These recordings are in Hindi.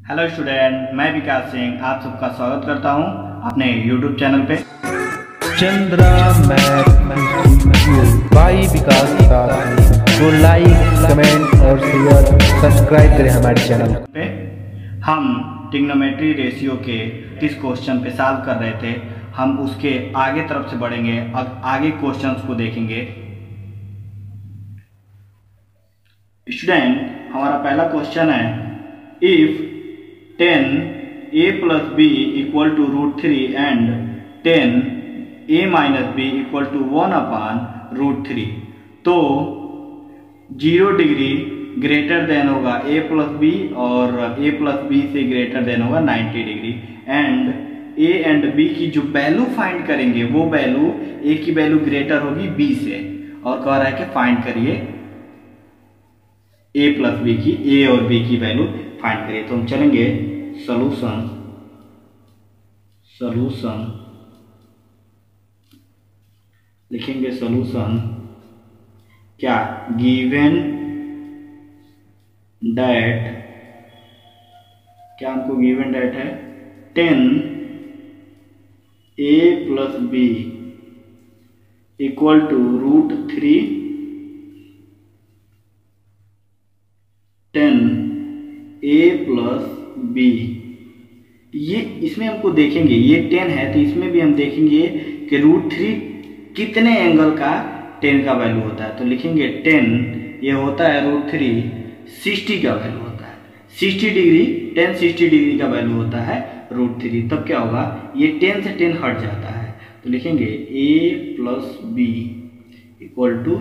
हेलो स्टूडेंट, मैं विकास सिंह आप सबका स्वागत करता हूं अपने यूट्यूब चैनल पे चंद्रा मैथ बाई विकास। तो लाइक कमेंट और शेयर सब्सक्राइब करें हमारे चैनल पे। हम ट्रिग्नोमेट्री रेशियो के किस क्वेश्चन पे सॉल्व कर रहे थे, हम उसके आगे तरफ से बढ़ेंगे, आगे क्वेश्चंस को देखेंगे। स्टूडेंट, हमारा पहला क्वेश्चन है, if 10a plus b equal to √3 and 10a minus b equal to 1 upon √3, तो 0 डिग्री ग्रेटर देन होगा a प्लस बी और a प्लस बी से ग्रेटर देन होगा 90 degree, and a and b की जो वैल्यू फाइंड करेंगे वो वैल्यू a की वैल्यू ग्रेटर होगी b से, और कह रहा है कि फाइंड करिए a प्लस बी की, a और b की वैल्यू फाइंड करिए। तो हम चलेंगे सॉल्यूशन लिखेंगे। सॉल्यूशन क्या, गिवन डेट, क्या हमको गिवन डेट है 10a plus b equal to √3, 10a plus b, ये इसमें हमको देखेंगे, ये 10 है तो इसमें भी हम देखेंगे कि √3 कितने एंगल का 10 का वैल्यू होता है। तो लिखेंगे 10 ये होता है √3 60 का वैल्यू होता है, 60 डिग्री, 10 60 डिग्री का वैल्यू होता है √3। तब क्या होगा, ये 10 से 10 हट जाता है, तो लिखेंगे a plus b equal to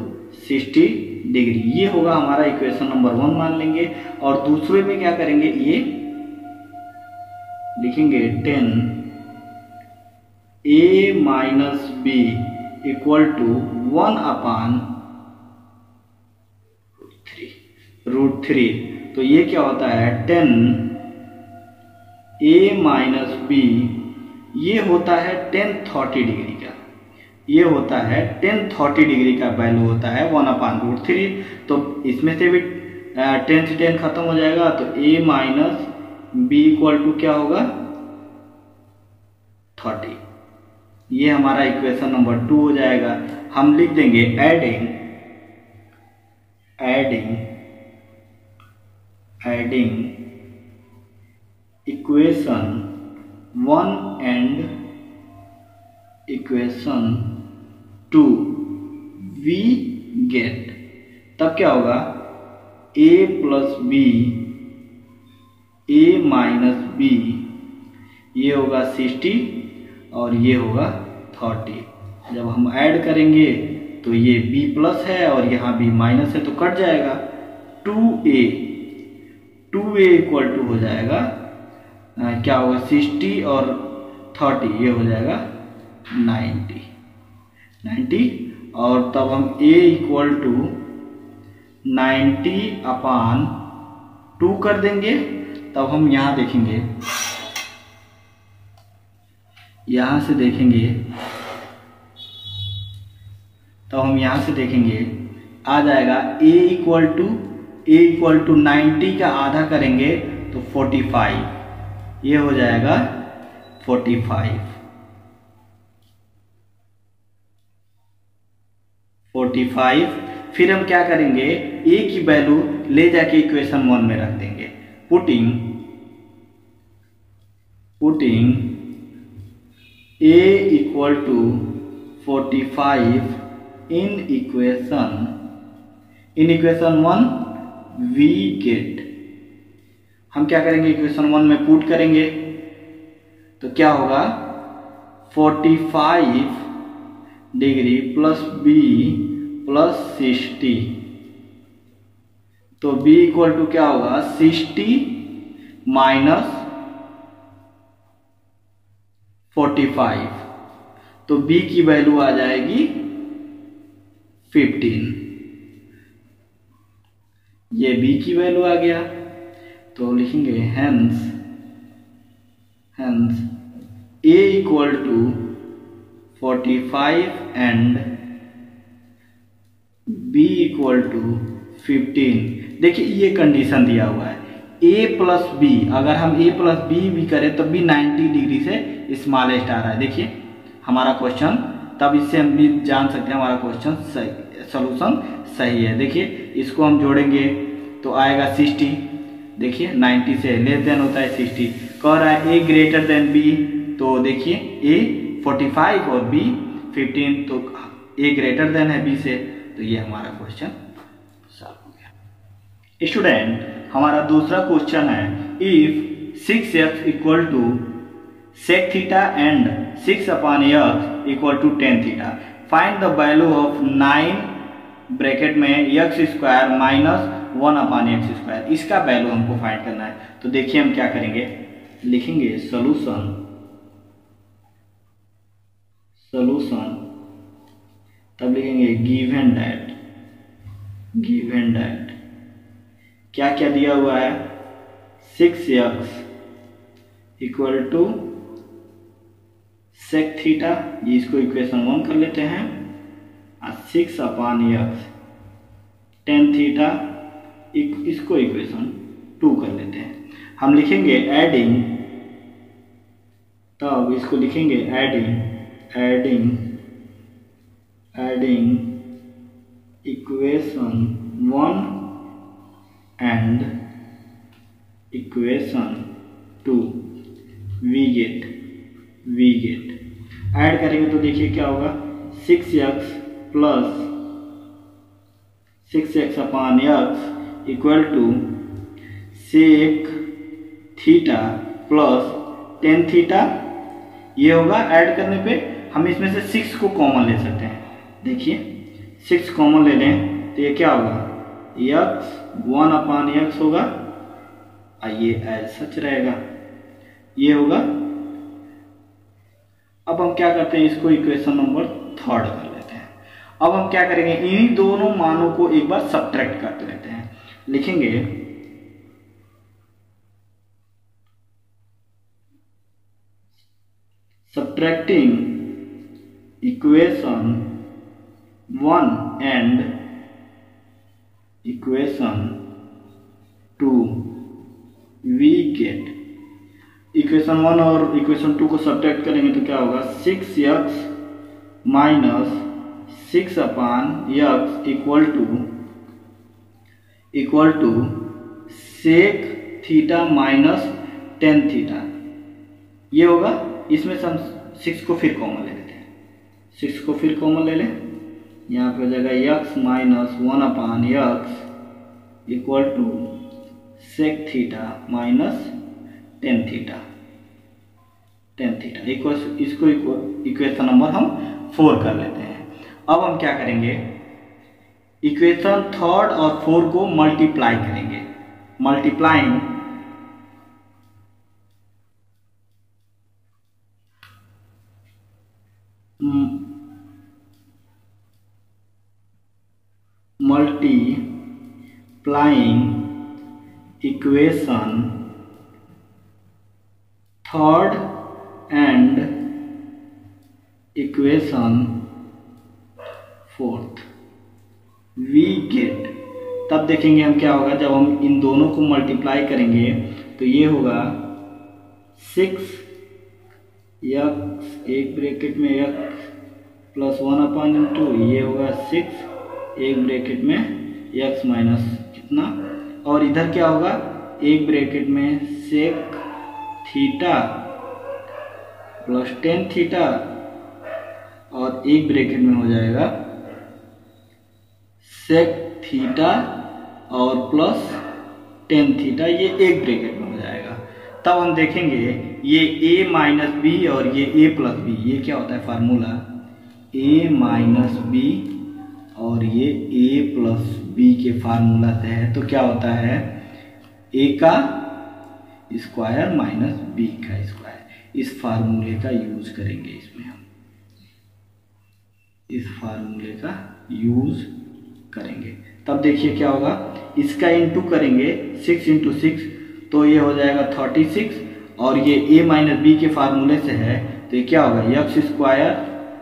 60 degree. ये होगा हमारा इक्वेशन नंबर 1 मान लेंगे। और दूसरे में क्या करेंगे, ये लिखेंगे 10a minus b equal to 1 upon √3। तो ये क्या होता है 10a माइनस बी, ये होता है 10 30 डिग्री का, ये होता है 10 30 डिग्री का वैल्यू होता है 1 अपान √3। तो इसमें से भी 10 से 10 खत्म हो जाएगा, तो a minus b equal to क्या होगा 30। ये हमारा इक्वेशन नंबर 2 हो जाएगा। हम लिख देंगे adding equation 1 and equation 2 we get, तब क्या होगा a plus b, a minus b, ये होगा 60 और ये होगा 30। जब हम ऐड करेंगे तो ये b प्लस है और यहाँ b माइनस है, तो कट जाएगा। 2a इक्वल टू हो जाएगा क्या होगा 60 और 30, ये हो जाएगा 90, और तब हम a इक्वल टू 90 अपान 2 कर देंगे। तब हम यहाँ देखेंगे, यहाँ से देखेंगे, तो हम यहाँ से देखेंगे आ जाएगा a इक्वल टू 90 का आधा करेंगे तो 45, ये हो जाएगा 45। फिर हम क्या करेंगे, a की वैल्यू ले जाके इक्वेशन 1 में रख देंगे। Putting a equal to 45 in equation 1 we get, हम क्या करेंगे इक्वेशन 1 में पुट करेंगे, तो क्या होगा 45 डिग्री प्लस बी प्लस 60, तो b इक्वल टू क्या होगा 60 माइनस 45, तो b की वैल्यू आ जाएगी 15, ये b की वैल्यू आ गया। तो लिखेंगे hence a equal to 45 and b equal to 15। देखिए ये कंडीशन दिया हुआ है, ए प्लस बी, अगर हम ए प्लस बी भी करें तब भी 90 डिग्री से स्मॉलेस्ट आ रहा है। देखिए हमारा क्वेश्चन, तब इससे हम भी जान सकते हैं हमारा क्वेश्चन सही, सोल्यूशन सही है। देखिए इसको हम जोड़ेंगे तो आएगा 60। देखिए 90 से लेस देन होता है 60। कह रहा है ए ग्रेटर देन बी, तो देखिए ए 45 और बी 15, तो ए ग्रेटर देन है बी से, तो ये हमारा क्वेश्चन सॉल्व हो गया। स्टूडेंट हमारा दूसरा क्वेश्चन है, if 6x equal to sec theta and 6/x equal to tan theta, find the value of 9 bracket में x स्क्वायर माइनस 1/x²। इसका वैल्यू हमको फाइंड करना है। तो देखिए हम क्या करेंगे, लिखेंगे सॉल्यूशन तब लिखेंगे गिवन दैट क्या क्या दिया हुआ है, 6x equal to sec theta, ये इसको इक्वेशन 1 कर लेते हैं, और 6/x tan थीटा इसको इक्वेशन 2 कर लेते हैं। हम लिखेंगे एडिंग, तब इसको लिखेंगे adding equation 1 and equation 2, we get add करेंगे तो देखिए क्या होगा, 6x plus 6x/x equal to sec theta plus tan theta, ये होगा। ऐड करने पे हम इसमें से 6 को कॉमन ले सकते हैं। देखिए 6 कॉमन ले लें तो ये क्या होगा, x 1/x होगा, और ये एज सच रहेगा, ये होगा। अब हम क्या करते हैं, इसको इक्वेशन नंबर 3 कर लेते हैं। अब हम क्या करेंगे, इन दोनों मानों को एक बार सब्ट्रैक्ट करते रहते हैं। लिखेंगे subtracting equation 1 and equation 2, we get. Equation 1 और इक्वेशन 2 को सब्ट्रैक्ट करेंगे तो क्या होगा, 6x minus 6/x equal to sec theta minus tan theta, ये होगा। इसमें से हम 6 को फिर कॉमन ले लेते हैं, 6 को फिर कॉमन ले लें, यहाँ पे हो जाएगा x minus 1/x equal to sec theta minus tan theta. इसको इक्वेशन नंबर हम 4 कर लेते हैं। अब हम क्या करेंगे, इक्वेशन 3 और 4 को मल्टीप्लाई करेंगे। Multiplying equation 3 and equation 4, we get. तब देखेंगे हम क्या होगा, जब हम इन दोनों को मल्टीप्लाई करेंगे तो ये होगा 6x एक ब्रैकेट में x प्लस 1/2, ये होगा 6 एक ब्रैकेट में x माइनस कितना, और इधर क्या होगा, एक ब्रैकेट में sec theta plus tan theta, और एक ब्रैकेट में हो जाएगा sec थीटा और प्लस tan थीटा, ये एक ब्रैकेट में हो जाएगा। तब हम देखेंगे ये a माइनस बी और ये a प्लस बी, ये क्या होता है फार्मूला, a माइनस बी और ये a प्लस बी के फार्मूला से है। तो क्या होता है, a का स्क्वायर माइनस b का स्क्वायर। इस फार्मूले का यूज करेंगे, इसमें हम इस फार्मूले का यूज करेंगे। तब देखिए क्या होगा, इसका इंटू करेंगे 6 × 6, तो ये हो जाएगा 36, और ये a माइनस बी के फार्मूले से है तो ये क्या होगा, x स्क्वायर,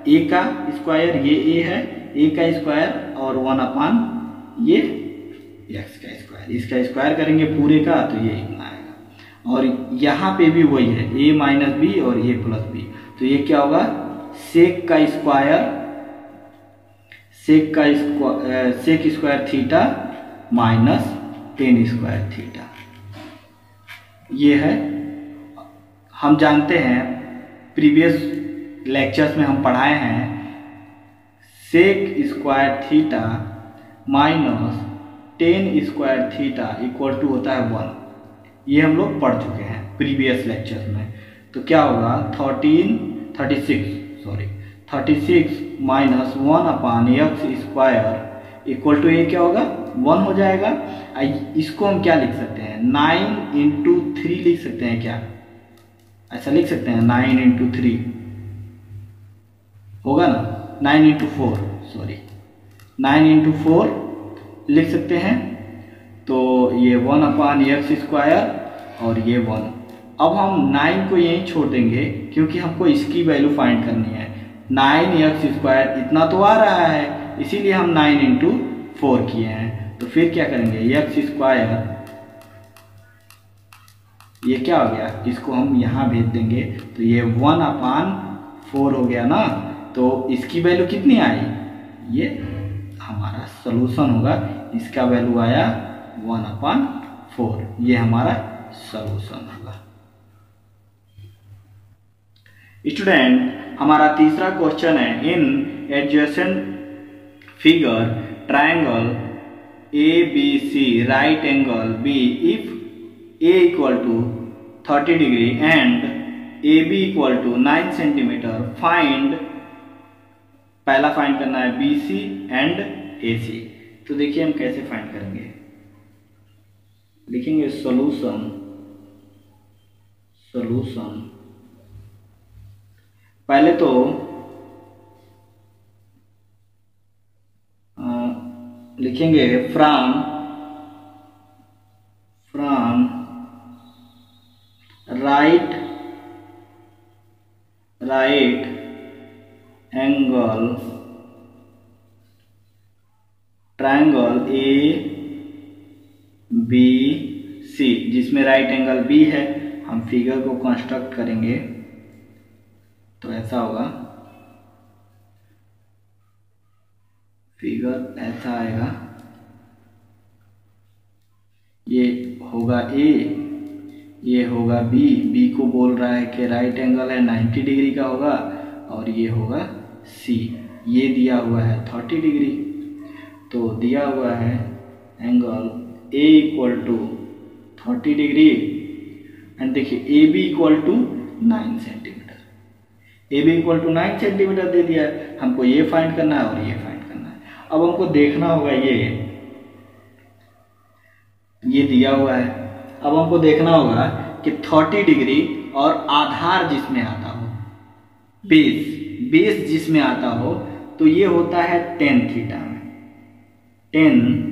a का स्क्वायर, ये a है, a का स्क्वायर और 1/, ये x का स्क्वायर। इसका स्क्वायर करेंगे पूरे का तो ये और यहाँ पे भी वही है, a माइनस बी और a प्लस बी। तो ये क्या होगा, sec square theta minus tan square theta. ये है, हम जानते हैं प्रीवियस लेक्चर्स में हम पढ़ाए हैं sec square theta minus tan square theta equal to होता है 1। ये हम लोग पढ़ चुके हैं प्रीवियस लेक्चर्स में। तो क्या होगा 36 minus 1 upon x square equal to ये क्या होगा 1 हो जाएगा। इसको हम क्या लिख सकते हैं 9 इंटू 3 लिख सकते हैं क्या, ऐसा लिख सकते हैं 9 इंटू 3 होगा ना, 9 इंटू 4 लिख सकते हैं। तो ये 1 अपान एक्स स्क्वायर और ये 1। अब हम 9 को यहीं छोड़ देंगे क्योंकि हमको इसकी वैल्यू फाइंड करनी है। 9 एक्स स्क्वायर इतना तो आ रहा है, इसीलिए हम 9 इंटू 4 किए हैं। तो फिर क्या करेंगे एक्स स्क्वायर, ये क्या हो गया, इसको हम यहाँ भेज देंगे तो ये 1 अपान 4 हो गया ना। तो इसकी वैल्यू कितनी आई, ये हमारा सॉल्यूशन होगा, इसका वैल्यू आया 1 अपान 4। ये हमारा सॉल्यूशन होगा। स्टूडेंट, हमारा तीसरा क्वेश्चन है in adjacent figure triangle ABC right angle B if A equal to 30 degree and AB equal to 9 centimetre find, पहला फाइंड करना है BC एंड AC। तो देखिए हम कैसे फाइंड करेंगे, लिखेंगे सॉल्यूशन पहले तो लिखेंगे from right angle triangle ABC, जिसमें राइट एंगल B है, हम फिगर को कंस्ट्रक्ट करेंगे। तो ऐसा होगा, फिगर ऐसा आएगा, ये होगा A, ये होगा B को बोल रहा है कि राइट एंगल है 90 डिग्री का होगा, और ये होगा C, ये दिया हुआ है 30 डिग्री। तो दिया हुआ है angle A equal to 30 degree and देखिए AB equal to 9 centimetre, AB equal to 9 centimetre दे दिया है। हमको ये फाइंड करना है और ये फाइंड करना है। अब हमको देखना होगा ये दिया हुआ है। अब हमको देखना होगा कि 30 डिग्री और आधार जिसमें आता हो, बेस जिसमें आता हो, तो ये होता है 10 थीटा में। 10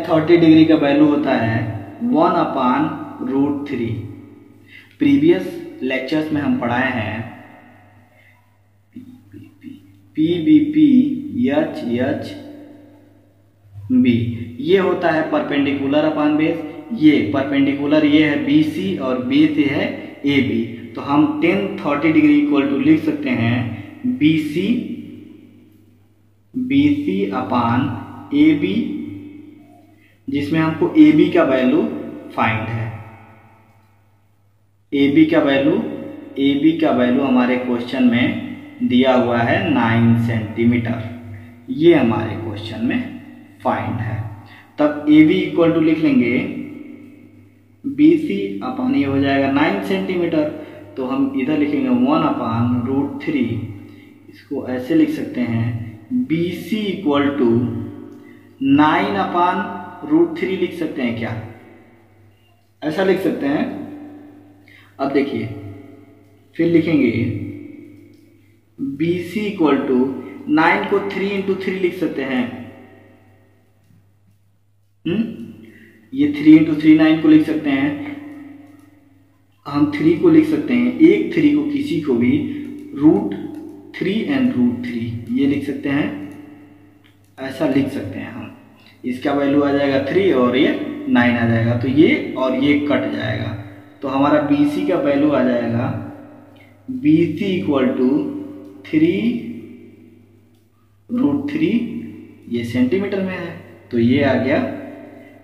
30 डिग्री का वैल्यू होता है 1 अपान √3। प्रीवियस लेक्चर्स में हम पढ़ाए हैं PBP HHB, ये होता है परपेंडिकुलर अपान बेस। ये परपेंडिकुलर ये है BC और बेस ये है AB। तो हम 10 30 डिग्री इक्वल टू लिख सकते हैं BC अपान AB, जिसमें हमको AB का वैल्यू फाइंड है। AB का वैल्यू हमारे क्वेश्चन में दिया हुआ है 9 सेंटीमीटर, ये हमारे क्वेश्चन में फाइंड है। तब AB इक्वल टू लिख लेंगे BC अपान ये हो जाएगा 9 सेंटीमीटर। तो हम इधर लिखेंगे 1 अपान √3, इसको ऐसे लिख सकते हैं BC इक्वल टू 9 अपान √3 लिख सकते हैं क्या, ऐसा लिख सकते हैं। अब देखिए फिर लिखेंगे BC इक्वल टू 9 को 3 इंटू 3 लिख सकते हैं। ये 3 इंटू 3 9 को लिख सकते हैं। हम 3 को लिख सकते हैं, एक 3 को किसी को भी √3 एंड √3 ये लिख सकते हैं, ऐसा लिख सकते हैं हम। इसका वैल्यू आ जाएगा 3 और ये 9 आ जाएगा, तो ये और ये कट जाएगा। तो हमारा BC का वैल्यू आ जाएगा BC इक्वल टू 3√3, ये सेंटीमीटर में है, तो ये आ गया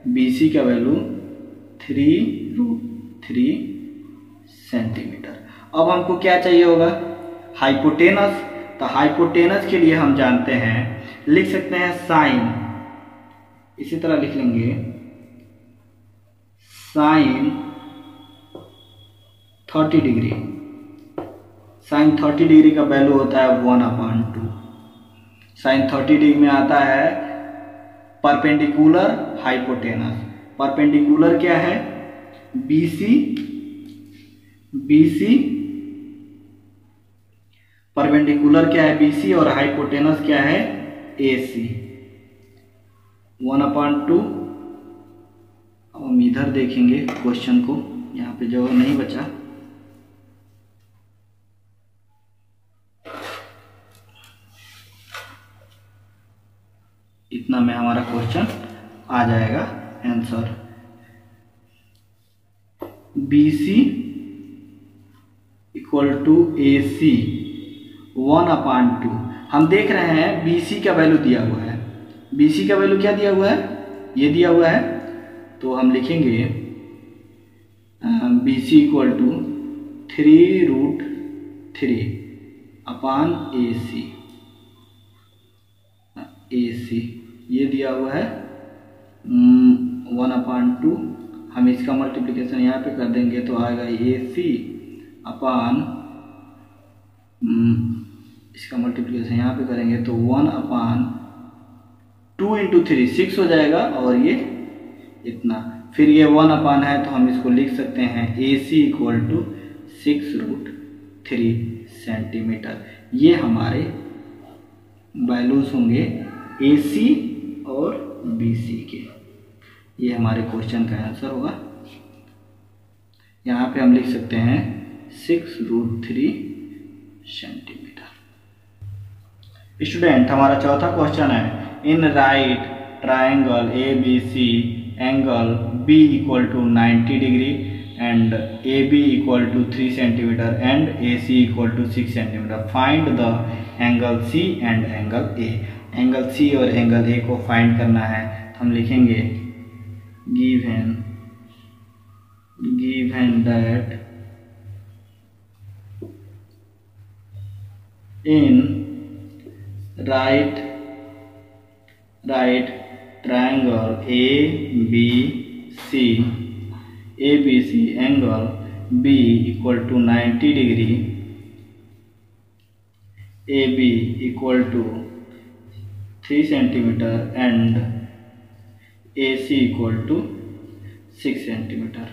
BC का वैल्यू 3√3 सेंटीमीटर। अब हमको क्या चाहिए होगा, हाइपोटेनस। तो हाइपोटेनस के लिए हम जानते हैं, लिख सकते हैं साइन, इसी तरह लिख लेंगे साइन 30 डिग्री। साइन 30 डिग्री का वैल्यू होता है 1/2। साइन 30 डिग्री में आता है परपेंडिकुलर हाइपोटेनस। परपेंडिकुलर क्या है, BC परपेंडिकुलर क्या है BC, और हाइपोटेनस क्या है AC 1/2। अब हम इधर देखेंगे क्वेश्चन को, यहाँ पे जगह नहीं बचा। इतना में हमारा क्वेश्चन आ जाएगा answer. BC equal to AC 1/2। हम देख रहे हैं BC का वैल्यू दिया हुआ है। BC का वैल्यू क्या दिया हुआ है, ये दिया हुआ है, तो हम लिखेंगे BC equal to 3√3/AC। AC ये दिया हुआ है 1/2। हम इसका मल्टीप्लिकेशन यहाँ पे कर देंगे तो आएगा AC अपान, इसका मल्टीप्लिकेशन यहाँ पे करेंगे तो 1/2 × 3 6 हो जाएगा, और ये इतना, फिर ये 1 है तो हम इसको लिख सकते हैं AC इक्वल टू 6√3 सेंटीमीटर। ये हमारे वैल्यूज होंगे AC और BC के। ये हमारे क्वेश्चन का आंसर होगा। यहाँ पे हम लिख सकते हैं 6√3 सेंटीमीटर। स्टूडेंट, हमारा चौथा क्वेश्चन है, in right triangle ABC angle B equal to 90 degree and AB equal to 3 centimetre and AC equal to 6 centimetre. Find the angle C and angle A। Angle C और एंगल A को फाइंड करना है, तो हम लिखेंगे given that in right triangle ABC angle B equal to 90 degree, AB equal to 3 centimeter and AC equal to 6 centimetre.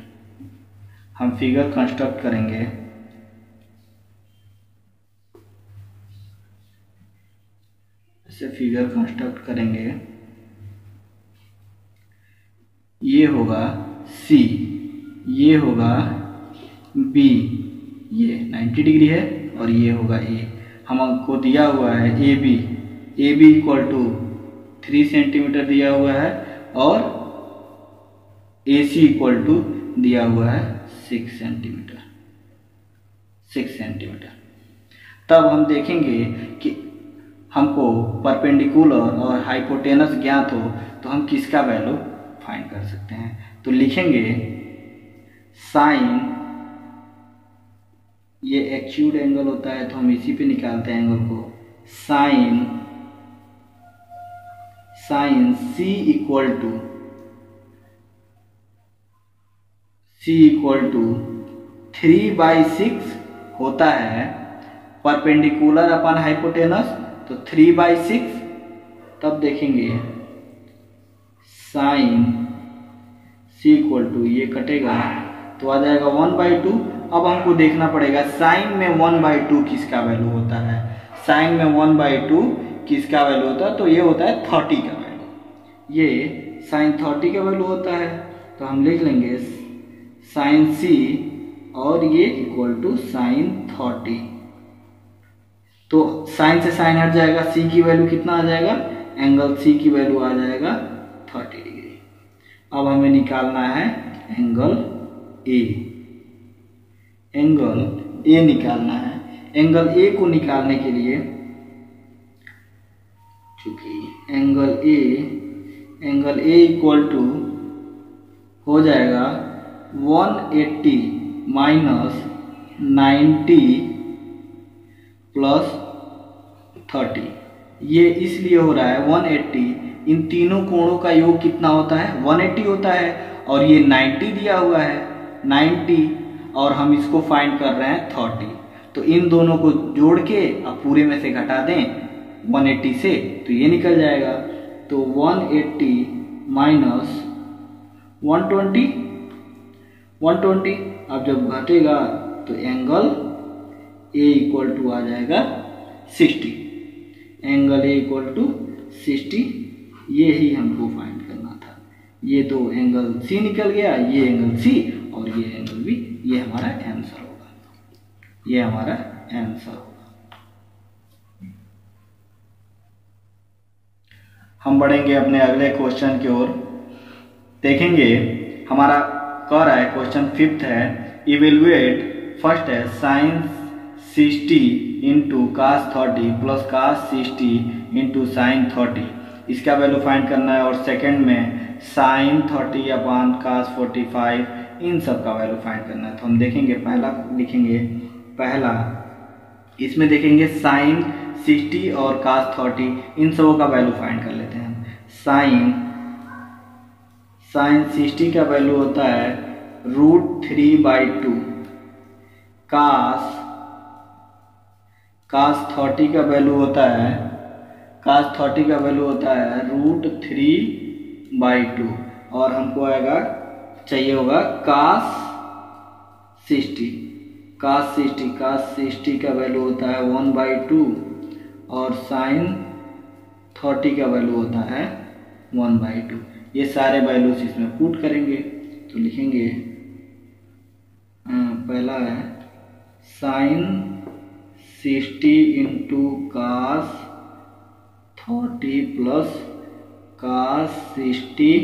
हम फिगर कंस्ट्रक्ट करेंगे। ऐसे फिगर कंस्ट्रक्ट करेंगे, ये होगा C, ये होगा B, ये 90 डिग्री है, और ये होगा A। हमको दिया हुआ है AB इक्वल टू 3 सेंटीमीटर दिया हुआ है, और AC इक्वल टू दिया हुआ है 6 सेंटीमीटर। तब हम देखेंगे कि हमको परपेंडिकुलर और हाइपोटेनस ज्ञात हो तो हम किसका वैल्यू फाइंड कर सकते हैं। तो लिखेंगे साइन, ये एक्यूट एंगल होता है तो हम इसी पे निकालते हैं एंगल को, साइन C इक्वल टू 3/6 होता है परपेंडिकुलर अपन हाइपोटेनस, तो 3/6। तब देखेंगे साइन C इक्वल टू, ये कटेगा तो आ जाएगा 1/2। अब हमको देखना पड़ेगा साइन में 1/2 किसका वैल्यू होता है। साइन में 1/2 किसका वैल्यू होता है, तो ये होता है 30 का वैल्यू। ये साइन 30 का वैल्यू होता है, तो हम लिख लेंगे साइन C और ये इक्वल टू साइन 30। तो साइन से साइन हट जाएगा, C की वैल्यू कितना आ जाएगा, एंगल C की वैल्यू आ जाएगा 30 डिग्री। अब हमें निकालना है एंगल ए। एंगल ए निकालना है। एंगल ए को निकालने के लिए चूंकि एंगल ए इक्वल टू हो जाएगा 180 माइनस 90 प्लस 30। ये इसलिए हो रहा है 180, इन तीनों कोणों का योग कितना होता है 180 होता है, और ये 90 दिया हुआ है 90, और हम इसको फाइंड कर रहे हैं 30। तो इन दोनों को जोड़ के अब पूरे में से घटा दें 180 से, तो ये निकल जाएगा। तो 180 माइनस 120, अब जब घटेगा तो एंगल ए इक्वल टू आ जाएगा 60। एंगल ए इक्वल टू 60, ये ही हमको फाइंड करना था। ये दो एंगल सी निकल गया, ये एंगल सी और ये एंगल बी, ये हमारा आंसर होगा। ये हमारा आंसर होगा। हम बढ़ेंगे अपने अगले क्वेश्चन की ओर। देखेंगे हमारा कह रहा है क्वेश्चन 5th है, इवेलुएट फर्स्ट है sine 60 into cos 30 plus cos 60 into sine 30, इसका वैल्यू फाइंड करना है। और सेकंड में साइन 30 अपॉन कास 45, इन सब का वैल्यू फाइंड करना है। तो हम देखेंगे, पहला लिखेंगे, पहला इसमें देखेंगे साइन 60 और कास 30, इन सबों का वैल्यू फाइंड कर लेते हैं। साइन 60 का वैल्यू होता है √3/2, कास 30 का वैल्यू होता है √3/2, और हमको आएगा चाहिए होगा कास 60 का वैल्यू होता है 1/2, और साइन 30 का वैल्यू होता है 1/2। ये सारे वैल्यूज इसमें पुट करेंगे तो लिखेंगे, पहला है sine 60 into cos 30 plus cos 60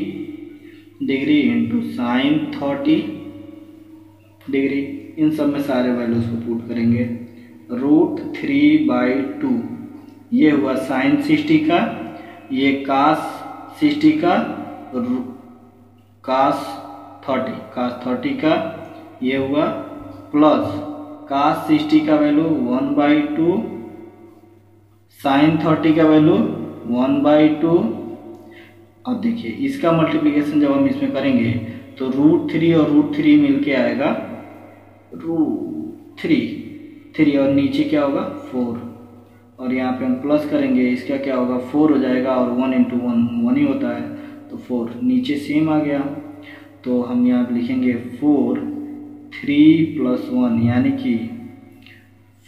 degree into sine 30 degree, इन सब में सारे वैल्यूज को पुट करेंगे। √3/2 ये हुआ साइन 60 का, ये कास 60 का, कास 30 का ये हुआ, प्लस कास 60 का वैल्यू 1/2, साइन 30 का वैल्यू 1/2। अब देखिए इसका मल्टीप्लिकेशन जब हम इसमें करेंगे तो √3 और √3 मिलके आएगा √3 और नीचे क्या होगा 4, और यहाँ पे हम प्लस करेंगे, इसका क्या होगा 4 हो जाएगा, और 1 × 1 ही होता है, तो 4 नीचे सेम आ गया। तो हम यहाँ पे लिखेंगे 4, 3 + 1 यानी कि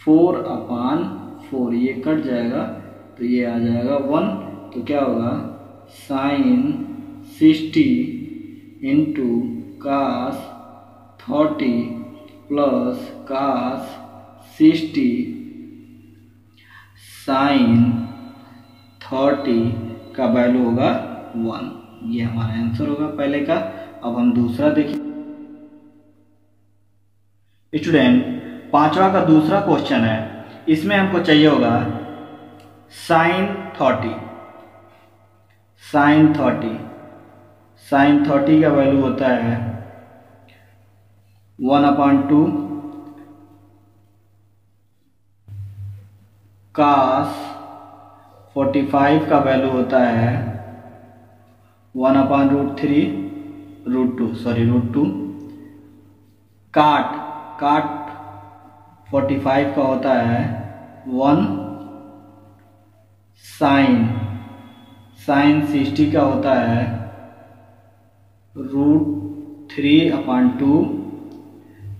4/4, ये कट जाएगा तो ये आ जाएगा 1। तो क्या होगा sine 60 into cos 30 plus cos 60 sine 30 का वैल्यू होगा 1। ये हमारा आंसर होगा पहले का। अब हम दूसरा देखें स्टूडेंट, 5वां का दूसरा क्वेश्चन है। इसमें हमको चाहिए होगा साइन 30 का वैल्यू होता है 1/2, कास 45 का वैल्यू होता है 1/√2, काट 45 का होता है 1, साइन 60 का होता है √3/2,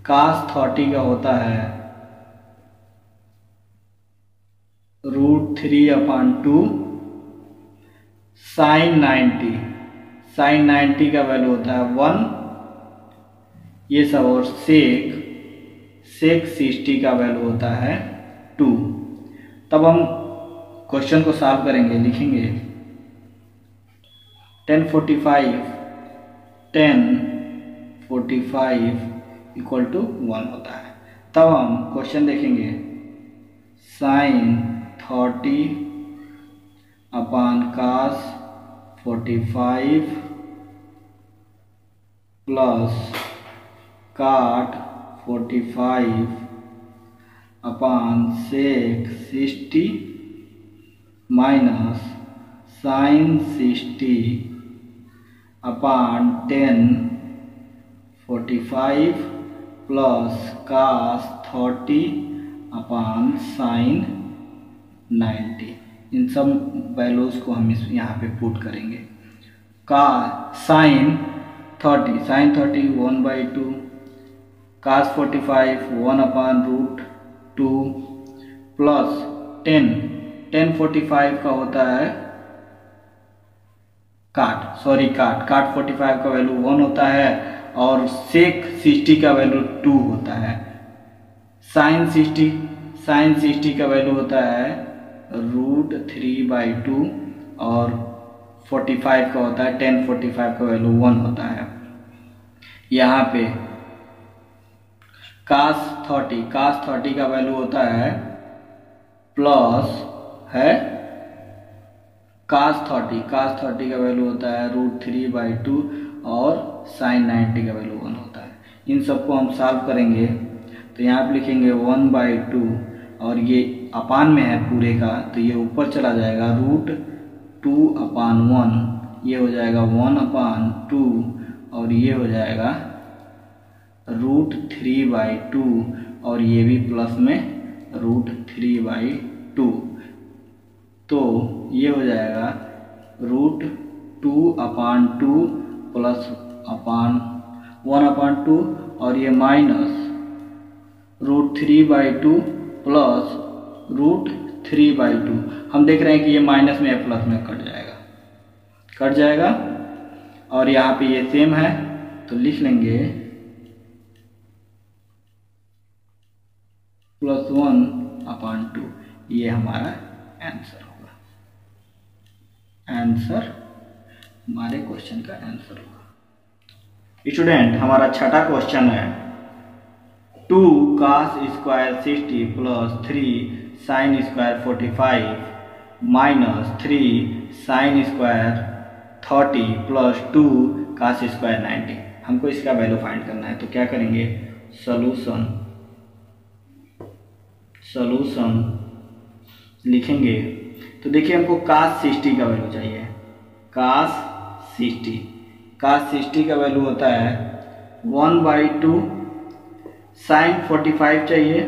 कास 30 का होता है √3/2, साइन 90 का वैल्यू होता है 1, ये सब, और सेक 60 का वैल्यू होता है 2। तब हम क्वेश्चन को सॉल्व करेंगे, लिखेंगे 1045 इक्वल टू 1 होता है। तब हम क्वेश्चन देखेंगे sin 30 upon cos 45 plus cot 45 upon sec 60 minus sin 60 upon 10 45 plus cos 30 upon sin 90। इन सब वैल्यूज को हम यहाँ पे पुट करेंगे। का sin 30 1/2, cos 45 1/√2 प्लस 10 45 का होता है काट 45 का वैल्यू 1 होता है और sec 60 का वैल्यू 2 होता है। sin 60 का वैल्यू होता है √3/2 और 45 का होता है 10 45 का वैल्यू 1 होता है। यहाँ पे cos 30 का वैल्यू होता है प्लस है cos 30 का वैल्यू होता है √3/2 और sin 90 का वैल्यू 1 होता है। इन सबको हम सॉल्व करेंगे तो यहाँ पे लिखेंगे 1/2 और ये अपान में है पूरे का तो ये ऊपर चला जाएगा √2/1, ये हो जाएगा 1/2 और ये हो जाएगा √3/2 और ये भी प्लस में √3/2 तो ये हो जाएगा √2/2 प्लस 1/2 और ये माइनस √3/2 प्लस √3/2। हम देख रहे हैं कि ये माइनस में या प्लस में कट जाएगा और यहाँ पे ये सेम है तो लिख लेंगे +1/2। ये हमारा आंसर होगा, हमारे क्वेश्चन का आंसर होगा। स्टूडेंट हमारा छठा क्वेश्चन है 2 cos square 60 plus 3 sin square 45 minus 3 sin square 30 plus 2 cos square 90। हमको इसका वैल्यू फाइंड करना है तो क्या करेंगे सॉल्यूशन लिखेंगे। तो देखिए हमको cos 60 का वैल्यू चाहिए। cos 60 का वैल्यू होता है 1/2। sin 45 चाहिए,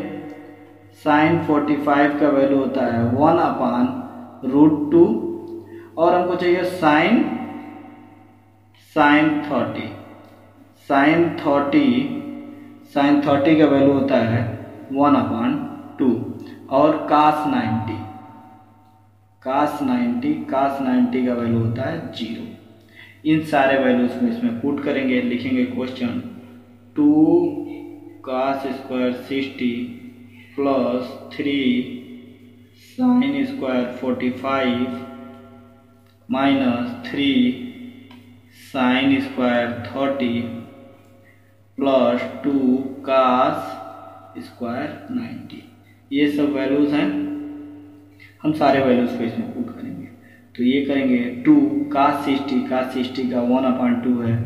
sin 45 का वैल्यू होता है 1/√2 और हमको चाहिए sin 30 का वैल्यू होता है 1/2 और cos 90 का वैल्यू होता है 0। इन सारे वैल्यूज को इसमें पुट करेंगे, लिखेंगे question 2 cos square 60 plus 3 sin square 45 minus 3 sin square 30 plus 2 cos square 90। ये सब वैल्यूज हैं, हम सारे वैल्यूज को इसमें पुट करेंगे। तो ये करेंगे 2 cos 60 का 1/2 है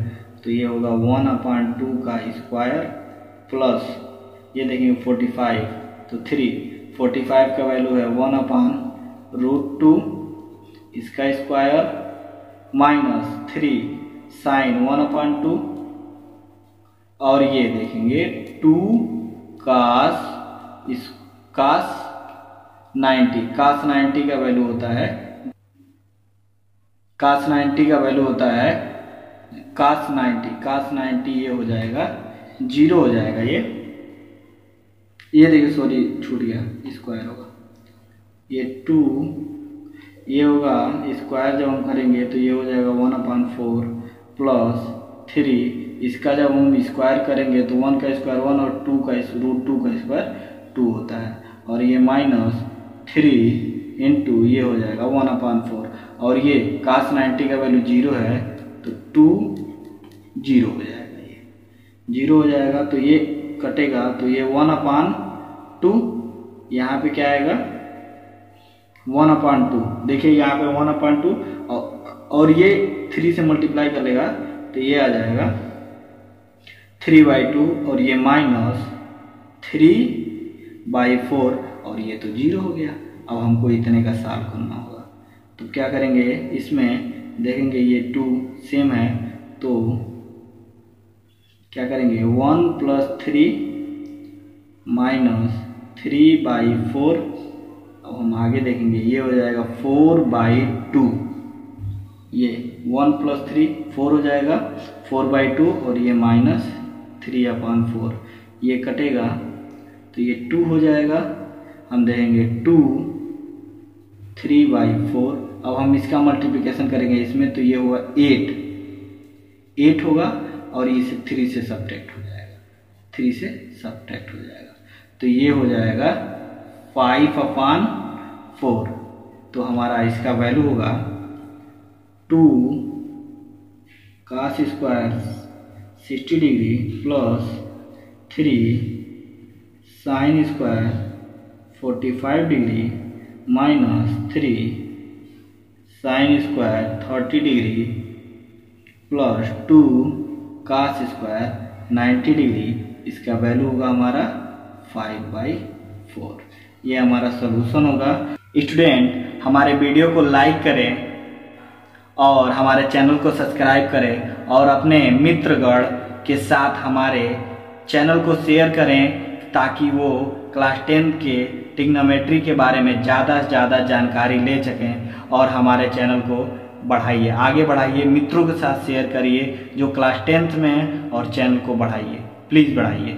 तो ये होगा 1/2 का स्क्वायर प्लस ये देखेंगे 45 तो 45 का वैल्यू है 1/√2 इसका स्क्वायर माइनस 3 sin 1/2 और ये देखेंगे 2 cos 90 का वैल्यू होता है cos 90 ये हो जाएगा 0 हो जाएगा। ये देखिए सॉरी छूट गया, स्क्वायर होगा ये 2 ये होगा स्क्वायर जब हम करेंगे तो ये हो जाएगा 1/4 प्लस 3 इसका जब हम स्क्वायर करेंगे तो 1 का स्क्वायर 1 और 2 का √2 का स्क्वायर 2 होता है और ये माइनस 3 इंटू ये हो जाएगा 1/4, और ये cos 90 का वैल्यू 0 है तो 2 0 हो जाएगा, ये 0 हो जाएगा। तो ये कटेगा तो ये 1/2, यहाँ पे क्या आएगा 1/2, देखिए यहाँ पे 1/2, और ये 3 से मल्टीप्लाई कर लेगा तो ये आ जाएगा 3/2, और ये माइनस 3/4, और ये तो 0 हो गया। अब हमको इतने का सॉल्व करना होगा, तो क्या करेंगे, इसमें देखेंगे ये 2 सेम है तो क्या करेंगे 1 + 3 - 3/4, अब हम आगे देखेंगे ये हो जाएगा 4/2, ये 1 + 3 4 हो जाएगा 4/2, और ये -3/4, ये कटेगा तो ये 2 हो जाएगा। हम देखेंगे 2 3/4, अब हम इसका मल्टीप्लिकेशन करेंगे इसमें तो ये हुआ 8 होगा, और इसे 3 से सब्ट्रैक्ट हो जाएगा, 3 से सब्ट्रैक्ट हो जाएगा, तो ये हो जाएगा 5/4। तो हमारा इसका वैल्यू होगा 2 cos square 60 degree plus 3 sin square 45 degree minus 3 sin square 30 degree plus 2 cos square 90 degree, इसका वैल्यू होगा हमारा 5/4। ये हमारा सलूशन होगा। स्टूडेंट हमारे वीडियो को लाइक करें और हमारे चैनल को सब्सक्राइब करें, और अपने मित्रगण के साथ हमारे चैनल को शेयर करें ताकि वो क्लास 10 के ट्रिग्नोमेट्री के बारे में ज़्यादा से ज़्यादा जानकारी ले सकें, और हमारे चैनल को बढ़ाइए, आगे बढ़ाइए, मित्रों के साथ शेयर करिए जो क्लास 10th में हैं, और चैनल को बढ़ाइए, प्लीज़ बढ़ाइए।